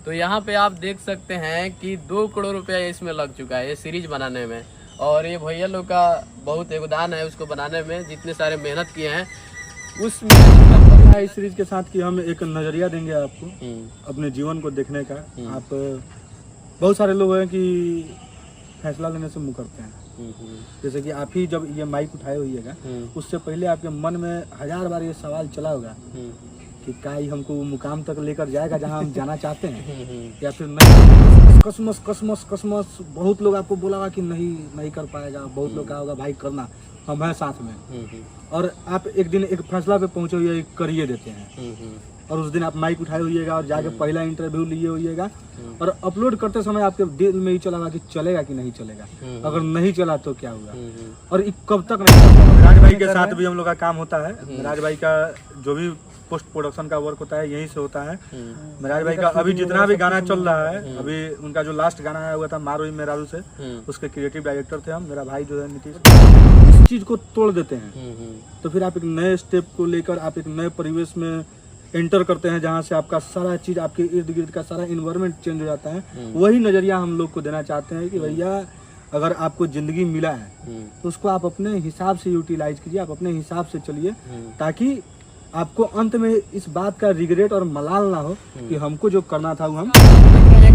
तो यहाँ पे आप देख सकते हैं कि 2 करोड़ रुपया इसमें लग चुका है ये सीरीज बनाने में। और ये भैया लोग का बहुत योगदान है उसको बनाने में, जितने सारे मेहनत किए हैं उसमें। इस सीरीज के साथ कि हम एक नजरिया देंगे आपको अपने जीवन को देखने का। आप बहुत सारे लोग हैं कि फैसला लेने से मुकरते हैं, जैसे कि आप ही जब ये माइक उठाए होइएगा उससे पहले आपके मन में 1000 बार ये सवाल चला होगा कि क्या ही हमको मुकाम तक लेकर जाएगा जहां हम जाना चाहते हैं या फिर नहीं। कसमस कसमस कसमस बहुत लोग आपको बोला होगा कि नहीं कर पाएगा, बहुत लोग कहा होगा भाई करना, हम हैं साथ में। और आप एक दिन एक फैसला पे पहुंचे हुए करिए देते हैं और उस दिन आप माइक उठाए होइएगा और जाके पहला इंटरव्यू लिए होइएगा और अपलोड करते समय आपके दिल में ही चला कि चलेगा कि नहीं चलेगा, अगर नहीं चला तो क्या हुआ और कब तक नहीं। राज भाई के साथ भी हम लोग का काम होता है। राज भाई का जो भी पोस्ट प्रोडक्शन का वर्क होता है यहीं से होता है। राज भाई का अभी जितना भी गाना चल रहा है, अभी उनका जो लास्ट गाना आया हुआ था मारो मेरारू से, उसके क्रिएटिव डायरेक्टर थे हम, मेरा भाई जो है नीतीश। इस चीज को तोड़ देते हैं तो फिर आप एक नए स्टेप को लेकर आप एक नए परिवेश में एंटर करते हैं जहाँ से आपका सारा चीज, आपके इर्द गिर्द का सारा इन्वायरमेंट चेंज हो जाता है। वही नजरिया हम लोग को देना चाहते हैं कि भैया अगर आपको जिंदगी मिला है तो उसको आप अपने हिसाब से यूटिलाइज कीजिए, आप अपने हिसाब से चलिए, ताकि आपको अंत में इस बात का रिग्रेट और मलाल ना हो कि हमको जो करना था वो हम।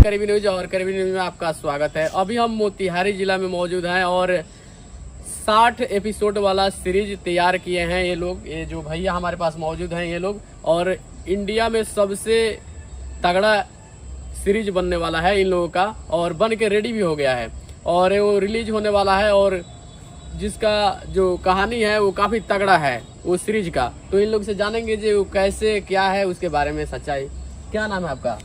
करीबी न्यूज और करीबी न्यूज में आपका स्वागत है। अभी हम मोतिहारी जिला में मौजूद हैं और 60 एपिसोड वाला सीरीज तैयार किए हैं ये लोग, ये जो भैया हमारे पास मौजूद हैं ये लोग। और इंडिया में सबसे तगड़ा सीरीज बनने वाला है इन लोगों का और बन के रेडी भी हो गया है और वो रिलीज होने वाला है। और जिसका जो कहानी है वो काफी तगड़ा है वो सीरीज का, तो इन लोग से जानेंगे जो कैसे क्या है उसके बारे में सच्चाई। क्या नाम है आपका?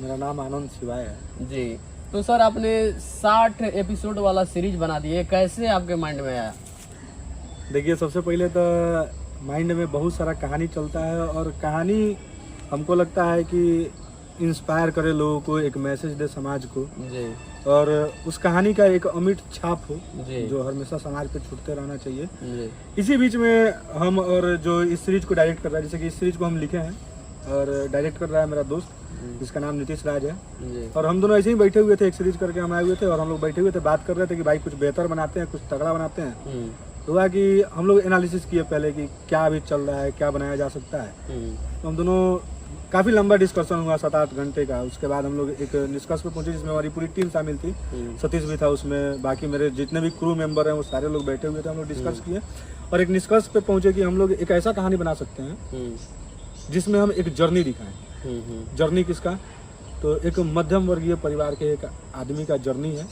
मेरा नाम आनंद शिवाय है जी। तो सर आपने 60 एपिसोड वाला सीरीज बना दिए, कैसे आपके माइंड में आया? देखिए सबसे पहले तो माइंड में बहुत सारा कहानी चलता है और कहानी हमको लगता है कि इंस्पायर करे लोगों को, एक मैसेज दे समाज को जी। और उस कहानी का एक अमिट छाप हो जी। जो हमेशा समाज पे छूटते रहना चाहिए जी। इसी बीच में हम और जो इस सीरीज को डायरेक्ट कर रहा है, जैसे कि इस सीरीज को हम लिखे हैं और डायरेक्ट कर रहा है मेरा दोस्त जिसका नाम नीतीश राज है जी। और हम दोनों ऐसे ही बैठे हुए थे, एक सीरीज करके हम आए हुए थे और हम लोग बैठे हुए थे, बात कर रहे थे कि भाई कुछ बेहतर बनाते हैं, कुछ तगड़ा बनाते हैं। तो हुआ कि हम लोग एनालिसिस किए पहले कि क्या अभी चल रहा है, क्या बनाया जा सकता है। तो हम दोनों काफी लंबा डिस्कशन हुआ 7-8 घंटे का। उसके बाद हम लोग एक निष्कर्ष पे पहुंचे जिसमें हमारी पूरी टीम शामिल थी। सतीश भी था उसमें, बाकी मेरे जितने भी क्रू मेंबर हैं वो सारे लोग बैठे हुए थे। हम लोग डिस्कस किए और एक निष्कर्ष पे पहुंचे कि हम लोग एक ऐसा कहानी बना सकते हैं जिसमें हम एक जर्नी दिखाएं। जर्नी किसका? तो एक मध्यम वर्गीय परिवार के एक आदमी का जर्नी है।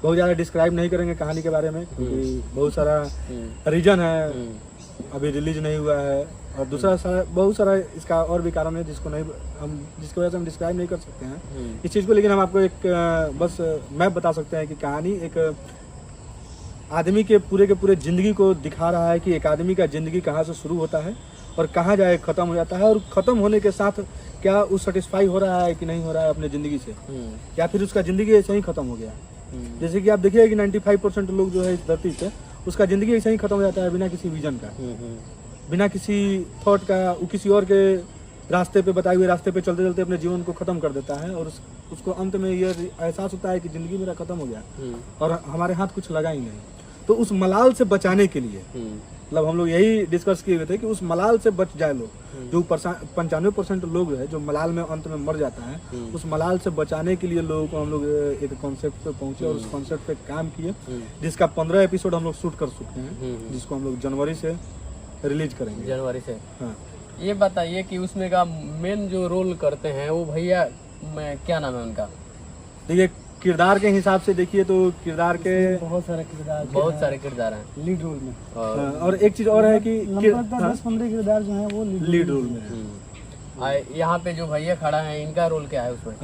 बहुत ज़्यादा डिस्क्राइब नहीं करेंगे कहानी के बारे में क्योंकि बहुत सारा रीजन है, अभी रिलीज नहीं हुआ है और दूसरा बहुत सारा इसका और भी कारण है जिसकी वजह से हम डिस्क्राइब नहीं कर सकते हैं इस चीज़ को। लेकिन हम आपको एक बस मैप बता सकते हैं कि कहानी एक आदमी के पूरे ज़िंदगी को दिखा रहा है कि एक आदमी का ज़िंदगी कहाँ से शुरू होता है और कहाँ जाए ख़त्म हो जाता है और ख़त्म होने के साथ क्या वो सेटिस्फाई हो रहा है कि नहीं हो रहा है अपने ज़िंदगी से, या फिर उसका ज़िंदगी ऐसे ही ख़त्म हो गया। जैसे कि आप देखिए कि 95% लोग जो है इस धरती पे उसका ज़िंदगी ऐसे ही ख़त्म हो जाता है बिना किसी विजन का, बिना किसी थॉट का। वो किसी और के रास्ते पे बताए हुए रास्ते पे चलते चलते अपने जीवन को ख़त्म कर देता है और उसको अंत में ये एहसास होता है कि ज़िंदगी मेरा ख़त्म हो गया और हमारे हाथ कुछ लगा ही नहीं। तो उस मलाल से बचाने के लिए मतलब हम लोग यही डिस्कस किए हुए थे कि उस मलाल से बच जाए लोग, जो 95% लोग है जो मलाल में अंत में मर जाता है, उस मलाल से बचाने के लिए लोगों को हम लोग एक कॉन्सेप्ट पे पहुंचे और उस कॉन्सेप्ट पे काम किए जिसका 15 एपिसोड हम लोग शूट कर चुके हैं, जिसको हम लोग जनवरी से रिलीज करेंगे। जनवरी से। हाँ। ये बताइए कि उसमें का मेन जो रोल करते हैं वो भैया क्या नाम है उनका? देखिए किरदार के हिसाब से देखिए तो किरदार के बहुत सारे किरदार हैं लीड रोल में और एक चीज और है कि 10-15 किरदार जो है वो लीड रोल में है। यहाँ पे जो भैया खड़ा है इनका रोल क्या है उसमें?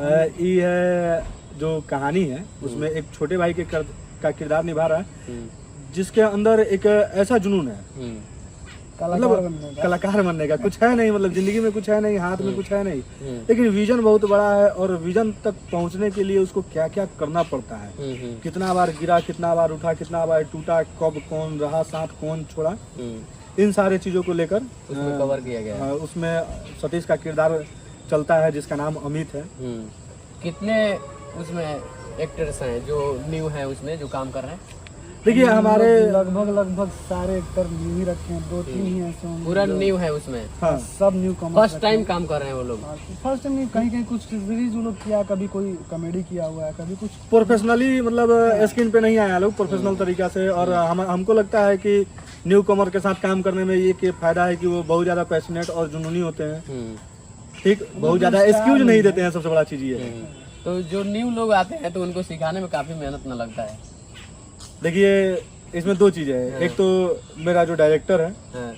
ये है जो कहानी है उसमें एक छोटे भाई का किरदार निभा रहा है जिसके अंदर एक ऐसा जुनून है, मतलब कलाकार बनने का कुछ है नहीं, मतलब जिंदगी में कुछ है नहीं, हाथ में कुछ है नहीं, लेकिन विजन बहुत बड़ा है और विजन तक पहुंचने के लिए उसको क्या क्या करना पड़ता है, कितना बार गिरा, कितना बार उठा, कितना बार टूटा, कब कौन रहा साथ, कौन छोड़ा, इन सारे चीजों को लेकर उसमें कवर किया गया है। उसमें सतीश का किरदार चलता है जिसका नाम अमित है। कितने उसमें एक्टर्स हैं जो न्यू हैं उसमें जो काम कर रहे हैं? देखिए हमारे लगभग सारे एक्टर न्यू ही रखे हैं, 2-3 ही ऐसे होंगे पूरा जो- न्यू है उसमें, हाँ सब न्यू कॉमर्स। फर्स्ट टाइम काम कर रहे हैं वो लोग। फर्स्ट टाइम नहीं, कहीं कहीं कुछ सीरीज वो लोग किया, कभी कोई कॉमेडी किया हुआ है, कभी कुछ प्रोफेशनली मतलब स्क्रीन पे नहीं आया लोग प्रोफेशनल तरीका से। और हमको लगता है कि न्यू कमर के साथ काम करने में ये फायदा है कि वो बहुत ज्यादा पैशनेट और जुनूनी होते हैं, ठीक, बहुत ज्यादा एक्सक्यूज नहीं देते हैं, सबसे बड़ा चीज ये है। तो जो न्यू लोग आते हैं तो उनको सिखाने में काफी मेहनत न लगता है। देखिए इसमें दो चीजें हैं, एक तो मेरा जो डायरेक्टर है हाँ।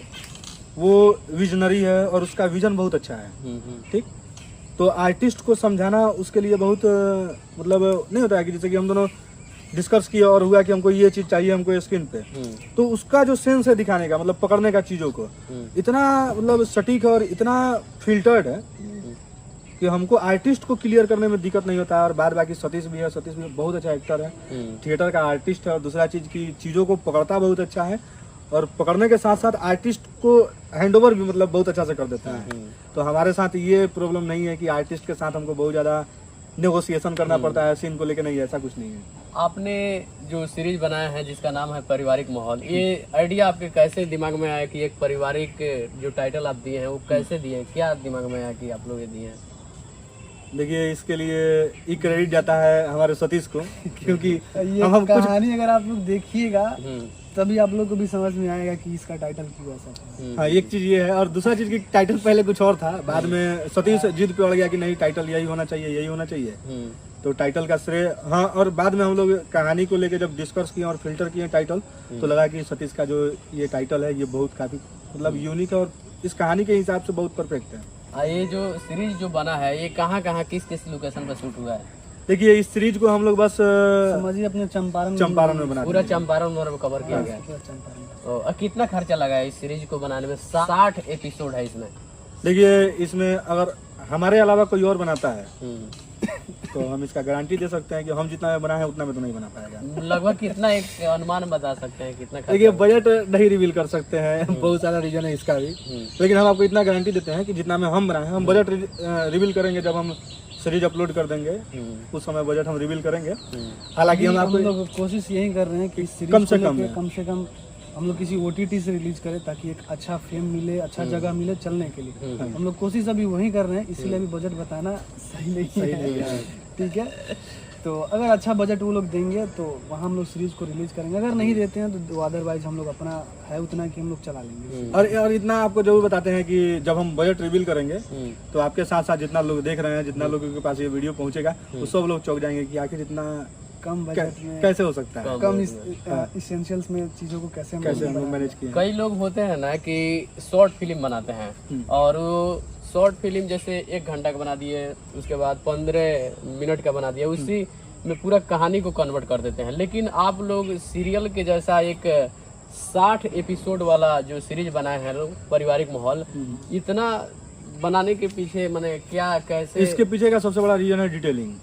वो विजनरी है और उसका विजन बहुत अच्छा है, ठीक। तो आर्टिस्ट को समझाना उसके लिए बहुत मतलब नहीं होता है कि जैसे कि हम दोनों डिस्कस किया और हुआ कि हमको ये चीज चाहिए हमको स्क्रीन पे, तो उसका जो सेंस है दिखाने का मतलब पकड़ने का चीजों को इतना मतलब सटीक और इतना फिल्टर्ड है कि हमको आर्टिस्ट को क्लियर करने में दिक्कत नहीं होता है। और बाद बाकी सतीश भी है, सतीश भी बहुत अच्छा एक्टर है, थिएटर का आर्टिस्ट है। और दूसरा चीज की चीजों को पकड़ता बहुत अच्छा है और पकड़ने के साथ साथ आर्टिस्ट को हैंडओवर भी मतलब बहुत अच्छा से कर देता है। तो हमारे साथ ये प्रॉब्लम नहीं है कि आर्टिस्ट के साथ हमको बहुत ज्यादा नेगोशिएशन करना पड़ता है सीन को लेकर, नहीं ऐसा कुछ नहीं है। आपने जो सीरीज बनाया है जिसका नाम है पारिवारिक माहौल, ये आइडिया आपके कैसे दिमाग में आया कि एक पारिवारिक जो टाइटल आप दिए हैं वो कैसे दिए हैं, क्या दिमाग में आया कि आप लोग ये दिए हैं? देखिए इसके लिए ये क्रेडिट जाता है हमारे सतीश को, क्योंकि ये हम कुछ कहानी अगर आप लोग देखिएगा तभी आप लोग को भी समझ में आएगा कि इसका टाइटल क्यों ऐसा था। हाँ एक चीज ये है। और दूसरा चीज की टाइटल पहले कुछ और था, बाद में सतीश जिद पे अड़ गया कि नहीं टाइटल यही होना चाहिए, यही होना चाहिए। तो टाइटल का श्रेय हाँ। और बाद में हम लोग कहानी को लेकर जब डिस्कस किए और फिल्टर किए टाइटल, तो लगा कि सतीश का जो ये टाइटल है ये बहुत काफी मतलब यूनिक है और इस कहानी के हिसाब से बहुत परफेक्ट है। ये जो सीरीज जो बना है ये कहाँ कहाँ किस किस लोकेशन पर शूट हुआ है? देखिए इस सीरीज को हम लोग बस समझिए अपने चंपारण में बना पूरा चंपारण में कवर किया गया है। और कितना खर्चा लगा है इस सीरीज को बनाने में? 60 एपिसोड है इसमें। देखिए इसमें अगर हमारे अलावा कोई और बनाता है तो हम इसका गारंटी दे सकते हैं कि हम जितना में बना है उतना में तो नहीं बना पाएगा। लगभग कितना एक अनुमान बता सकते हैं कितना खर्चा? देखिए बजट नहीं रिवील कर सकते हैं, बहुत सारा रीजन है इसका भी, लेकिन हम आपको इतना गारंटी देते हैं कि जितना में हम बनाए हैं हम बजट रिवील करेंगे जब हम सीरीज अपलोड कर देंगे, उस समय बजट हम रिवील करेंगे। हालांकि हम आपको लोग कोशिश यही कर रहे हैं कि सीरीज कम से कम हम लोग किसी OTT से रिलीज करें ताकि एक अच्छा फेम मिले, अच्छा जगह मिले चलने के लिए। हम लोग कोशिश अभी वही कर रहे हैं, इसीलिए अभी बजट बताना सही नहीं है। ठीक है, तो अगर अच्छा बजट वो लोग देंगे तो वहाँ हम लोग सीरीज को रिलीज करेंगे, अगर नहीं देते हैं तो अदरवाइज हम लोग अपना है उतना कि हम लोग चला लेंगे। और इतना आपको जरूर बताते हैं कि जब हम बजट रिवील करेंगे तो आपके साथ साथ जितना लोग देख रहे हैं, जितना लोगों के पास ये वीडियो पहुंचेगा, वो सब लोग चौंक जाएंगे कि आखिर इतना कम बजट में कैसे हो सकता है, कम इसेंशियल्स में चीजों को कैसे हम लोग मैनेज किए। कई लोग होते हैं ना कि शॉर्ट फिल्म बनाते हैं और वो शॉर्ट फिल्म जैसे 1 घंटा का बना दिए, उसके बाद 15 मिनट का बना दिया, उसी में पूरा कहानी को कन्वर्ट कर देते हैं। लेकिन आप लोग सीरियल के जैसा एक 60 एपिसोड वाला जो सीरीज बनाए हैं लोग पारिवारिक माहौल, इतना बनाने के पीछे माने क्या कैसे? इसके पीछे का सबसे बड़ा रीजन है डिटेलिंग।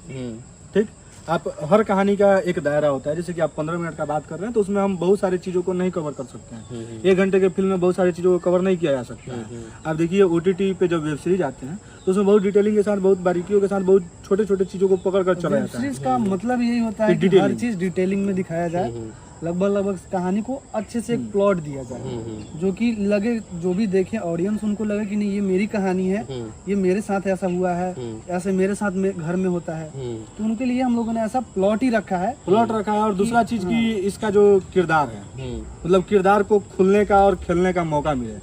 ठीक, आप हर कहानी का एक दायरा होता है, जैसे कि आप 15 मिनट का बात कर रहे हैं तो उसमें हम बहुत सारी चीजों को नहीं कवर कर सकते हैं। 1 घंटे के फिल्म में बहुत सारी चीजों को कवर नहीं किया जा सकता है। आप देखिए OTT पे जब वेब सीरीज आते हैं तो उसमें बहुत डिटेलिंग के साथ, बहुत बारीकियों के साथ, बहुत छोटे छोटे चीजों को पकड़ कर चला जाता है। सीरीज का मतलब यही होता है कि हर चीज डिटेलिंग में दिखाया जाए, लगभग कहानी को अच्छे से एक प्लॉट दिया जाए, जो कि लगे, जो भी देखे ऑडियंस उनको लगे कि नहीं ये मेरी कहानी है, ये मेरे साथ ऐसा हुआ है, ऐसे मेरे साथ घर में होता है। तो उनके लिए हम लोगों ने ऐसा प्लॉट ही रखा है, और दूसरा चीज की इसका जो किरदार है, मतलब किरदार को खुलने का और खेलने का मौका मिले,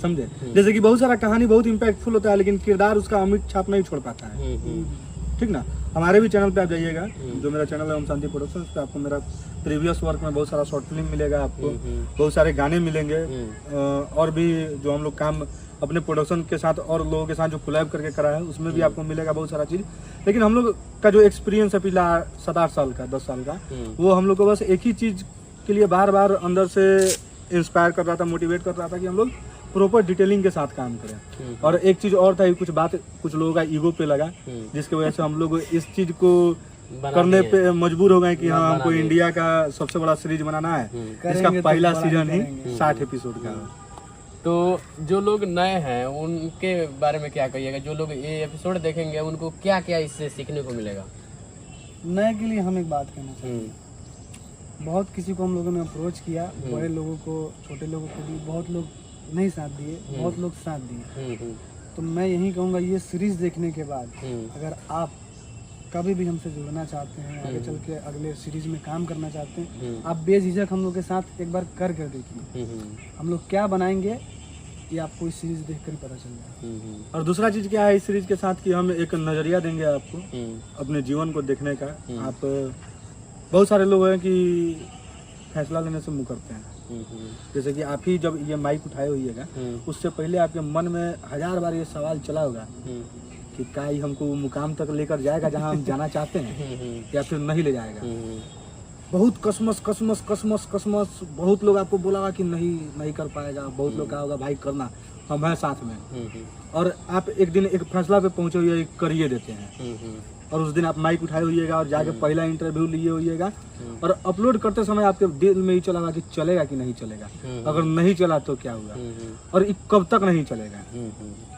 समझे। जैसे कि बहुत सारा कहानी बहुत इम्पैक्टफुल होता है लेकिन किरदार उसका अमिट छाप नहीं छोड़ पाता है, ठीक ना। हमारे भी चैनल पे आप जाइएगा, जो मेरा चैनल है ओम शांति प्रोडक्शन, पे आपको मेरा प्रीवियस वर्क में बहुत सारा शॉर्ट फिल्म मिलेगा, आपको बहुत सारे गाने मिलेंगे, और भी जो हम लोग काम अपने प्रोडक्शन के साथ और लोगों के साथ जो कोलैब करके करा है उसमें भी आपको मिलेगा बहुत सारा चीज। लेकिन हम लोग का जो एक्सपीरियंस है पिछला 7-8 साल का, 10 साल का, वो हम लोग को बस एक ही चीज के लिए बार बार अंदर से इंस्पायर कर रहा था, मोटिवेट कर रहा था कि हम लोग प्रॉपर डिटेलिंग के साथ काम करें। और एक चीज और था, कुछ लोगों का ईगो पे लगा, जिसकी वजह से हम लोग इस चीज को करने पे मजबूर हो गए कि हाँ हमको इंडिया का सबसे बड़ा सीरीज बनाना है, इसका पहला सीजन ही 60 एपिसोड का। तो जो लोग नए हैं उनके बारे में क्या कहिएगा? जो लोग ये एपिसोड देखेंगे उनको क्या क्या इससे सीखने को मिलेगा? नए के लिए हम एक बात कहना चाहते हैं, बहुत किसी को हम लोगों ने अप्रोच किया, बड़े लोगों को, छोटे लोगों को भी, बहुत लोग नहीं साथ दिए, बहुत लोग साथ दिए। तो मैं यही कहूँगा, ये सीरीज देखने के बाद अगर आप कभी भी हमसे जुड़ना चाहते हैं, आगे चल के अगले सीरीज में काम करना चाहते हैं, आप बेझिझक हम लोग के साथ एक बार कर देखिए। हम लोग क्या बनाएंगे ये आपको इस सीरीज देख कर ही पता चल जाएगा। और दूसरा चीज क्या है इस सीरीज के साथ कि हम एक नजरिया देंगे आपको अपने जीवन को देखने का। आप बहुत सारे लोग हैं कि फैसला लेने से मुकरते हैं, जैसे कि आप ही जब ये माइक उठाए होइएगा उससे पहले आपके मन में 1000 बार ये सवाल चला होगा कि क्या ही हमको वो मुकाम तक लेकर जाएगा जहां हम जाना चाहते हैं या फिर नहीं ले जाएगा। बहुत कसमस बहुत लोग आपको बोला होगा कि नहीं कर पाएगा, बहुत लोग कहा होगा भाई करना, हम हैं साथ में। और आप एक दिन एक फैसला पे पहुंचे हुए करिए देते हैं, और उस दिन आप माइक उठाए होइएगा और जाके पहला इंटरव्यू लिए होइएगा, और अपलोड करते समय आपके दिल में ही चला होगा कि चलेगा कि नहीं चलेगा, अगर नहीं चला तो क्या हुआ, और कब तक नहीं चलेगा।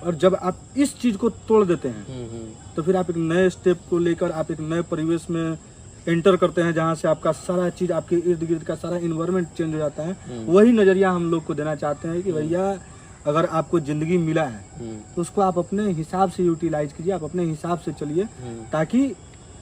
और जब आप इस चीज को तोड़ देते हैं तो फिर आप एक नए स्टेप को लेकर आप एक नए परिवेश में एंटर करते हैं, जहाँ से आपका सारा चीज, आपके इर्द गिर्द का सारा इन्वायरमेंट चेंज हो जाता है। वही नजरिया हम लोग को देना चाहते हैं कि भैया अगर आपको जिंदगी मिला है तो उसको आप अपने हिसाब से यूटिलाइज कीजिए, आप अपने हिसाब से चलिए, ताकि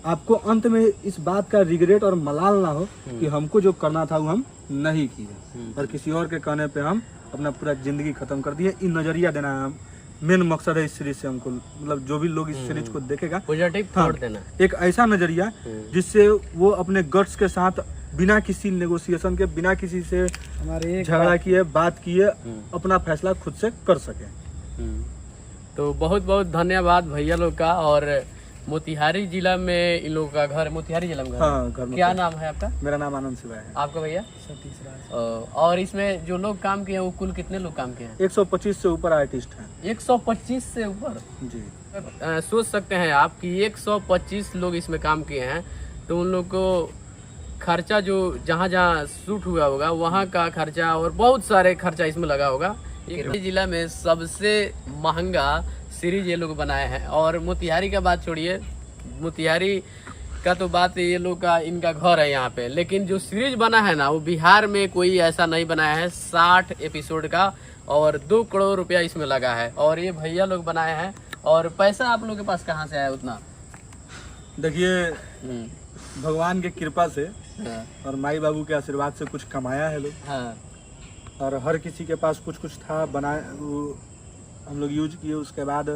आपको अंत में इस बात का रिग्रेट और मलाल ना हो कि हमको जो करना था वो हम नहीं किए और किसी और के कहने पे हम अपना पूरा जिंदगी खत्म कर दिए। इन नजरिया देना है मेन मकसद है इस सीरीज से हमको, मतलब जो भी लोग इस सीरीज को देखेगा पॉजिटिव थॉट देना, एक ऐसा नजरिया जिससे वो अपने गट्स के साथ बिना किसी नेगोशिएशन के, बिना किसी से हमारे झगड़ा किए, बात किए, अपना फैसला खुद से कर सके। तो बहुत बहुत धन्यवाद भैया लोग का। और मोतिहारी जिला में इन लोगों का घर, मोतिहारी जिला में घर, हाँ, घर क्या नाम है आपका? मेरा नाम आनंद शिवाय है। आपका भैया? सतीश राज। और इसमें जो लोग काम किए हैं वो कुल कितने लोग काम किए हैं? 125 से ऊपर आर्टिस्ट हैं। 125 से ऊपर जी। सोच सकते हैं आप कि 125 लोग इसमें काम किए हैं, तो उन लोग को खर्चा जो जहाँ जहाँ शूट हुआ होगा वहाँ का खर्चा और बहुत सारे खर्चा इसमें लगा होगा। जिला में सबसे महंगा सीरीज ये लोग बनाए हैं। और मोतिहारी का बात छोड़िए, मोतिहारी का तो बात ये लोग का, इनका घर है यहाँ पे, लेकिन जो सीरीज बना है ना वो बिहार में कोई ऐसा नहीं बनाया है। 60 एपिसोड का और 2 करोड़ रुपया इसमें लगा है, और ये भैया लोग बनाए हैं। और पैसा आप लोग के पास कहाँ से आया उतना? देखिए, भगवान की कृपा से और माई बाबू के आशीर्वाद से कुछ कमाया है लोग। हाँ। और हर किसी के पास कुछ कुछ था, बनाए, हम लोग यूज किए। उसके बाद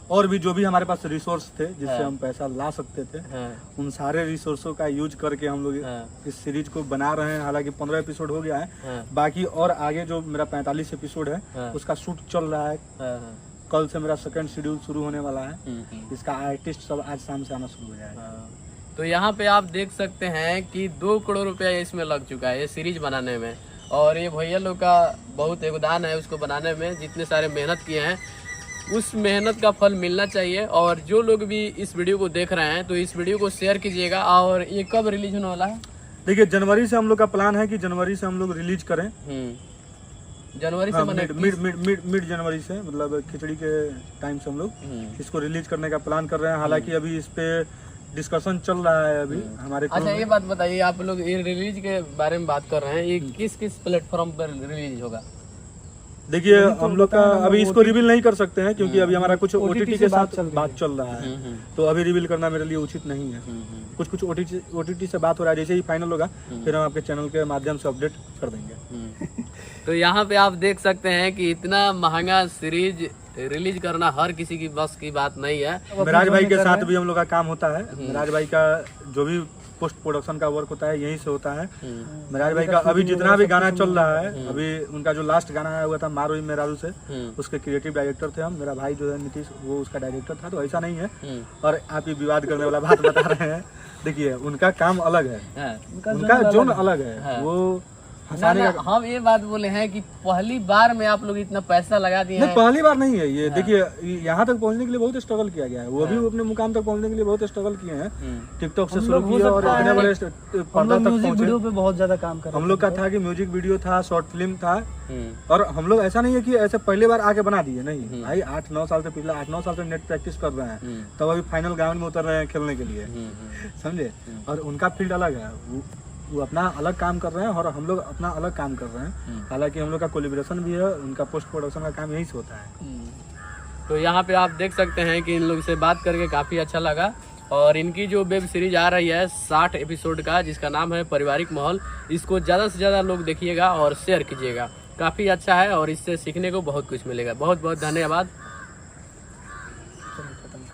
और भी जो भी हमारे पास रिसोर्स थे जिससे हम पैसा ला सकते थे, उन सारे रिसोर्सों का यूज करके हम लोग इस सीरीज को बना रहे हैं। हालांकि 15 एपिसोड हो गया है, बाकी और आगे जो मेरा 45 एपिसोड है उसका शूट चल रहा है। कल से मेरा सेकंड शेड्यूल शुरू होने वाला है। इसका आर्टिस्ट सब आज शाम से आना शुरू हो जाएगा। तो यहाँ पे आप देख सकते हैं कि 2 करोड़ रुपया इसमें लग चुका है ये सीरीज बनाने में। और ये भैया लोग का बहुत योगदान है उसको बनाने में, जितने सारे मेहनत किए हैं उस मेहनत का फल मिलना चाहिए। और जो लोग भी इस वीडियो को देख रहे हैं तो इस वीडियो को शेयर कीजिएगा। और ये कब रिलीज होने वाला है? देखिए, जनवरी से हम लोग का प्लान है कि जनवरी से हम लोग रिलीज करें। जनवरी से मिड जनवरी से, मतलब खिचड़ी के टाइम से हम लोग इसको रिलीज करने का प्लान कर रहे हैं। हालांकि अभी इस पे डिस्कशन चल रहा है अभी हमारे। अच्छा, ये बात बताइए, आप लोग ये रिलीज के बारे में बात कर रहे हैं, ये किस किस प्लेटफॉर्म पर रिलीज होगा? देखिए, हम लोग का अभी इसको रिवील नहीं कर सकते हैं क्योंकि अभी हमारा कुछ ओटीटी के साथ बात चल रहा है, तो अभी रिवील करना मेरे लिए उचित नहीं है। कुछ ओटीटी से बात हो रहा है, जैसे ही फाइनल होगा फिर हम आपके चैनल के माध्यम से अपडेट कर देंगे। तो यहाँ पे आप देख सकते हैं कि इतना महंगा सीरीज रिलीज करना हर किसी की बस की बात नहीं है। मिराज भाई के साथ भी हम लोग का काम होता है। मिराज भाई का जो भी पोस्ट प्रोडक्शन का वर्क होता है यहीं से होता है। मिराज भाई का अभी जितना भी गाना चल रहा है, अभी उनका जो लास्ट गाना आया हुआ था मारो मेरारू से, उसके क्रिएटिव डायरेक्टर थे हम। मेरा भाई जो है नीतीश, वो उसका डायरेक्टर था। तो ऐसा नहीं है और आप ये विवाद करने वाला बात बता रहे हैं। देखिए, उनका काम अलग है, उनका जोन अलग है। वो हंसाने ना, का। हम ये बात बोले हैं कि पहली बार में आप लोग इतना पैसा लगा दिए नहीं, हैं। पहली बार नहीं है ये। देखिए यहाँ तक पहुँचने के लिए बहुत स्ट्रगल किया गया है, वो भी अपने मुकाम तक पहुँचने के लिए बहुत स्ट्रगल किए हैं। टिकटॉक से हम शुरू लोग हो किया और सकता इतने है बड़े हम पर्दा लोग तक म्यूजिक वीडियो पहुँचे। पे बहुत ज्यादा काम कर रहे हम लोग का था कि म्यूजिक वीडियो था, शॉर्ट फिल्म था, और हम लोग ऐसा नहीं है कि ऐसे पहली बार आके बना दिए, नहीं भाई 8-9 साल से, पिछले 8-9 साल से नेट प्रैक्टिस कर रहे हैं, तब अभी फाइनल ग्राउंड में उतर रहे हैं खेलने के लिए, समझे। और उनका फील्ड अलग है, वो अपना अलग काम कर रहे हैं और हम लोग अपना अलग काम कर रहे हैं। हालांकि हम लोग का कोलिब्रेशन भी है, उनका पोस्ट प्रोडक्शन का काम यहीं से होता है। तो यहाँ पे आप देख सकते हैं कि इन लोग से बात करके काफ़ी अच्छा लगा। और इनकी जो वेब सीरीज आ रही है 60 एपिसोड का, जिसका नाम है पारिवारिक माहौल, इसको ज़्यादा से ज़्यादा लोग देखिएगा और शेयर कीजिएगा। काफ़ी अच्छा है और इससे सीखने को बहुत कुछ मिलेगा। बहुत बहुत धन्यवाद।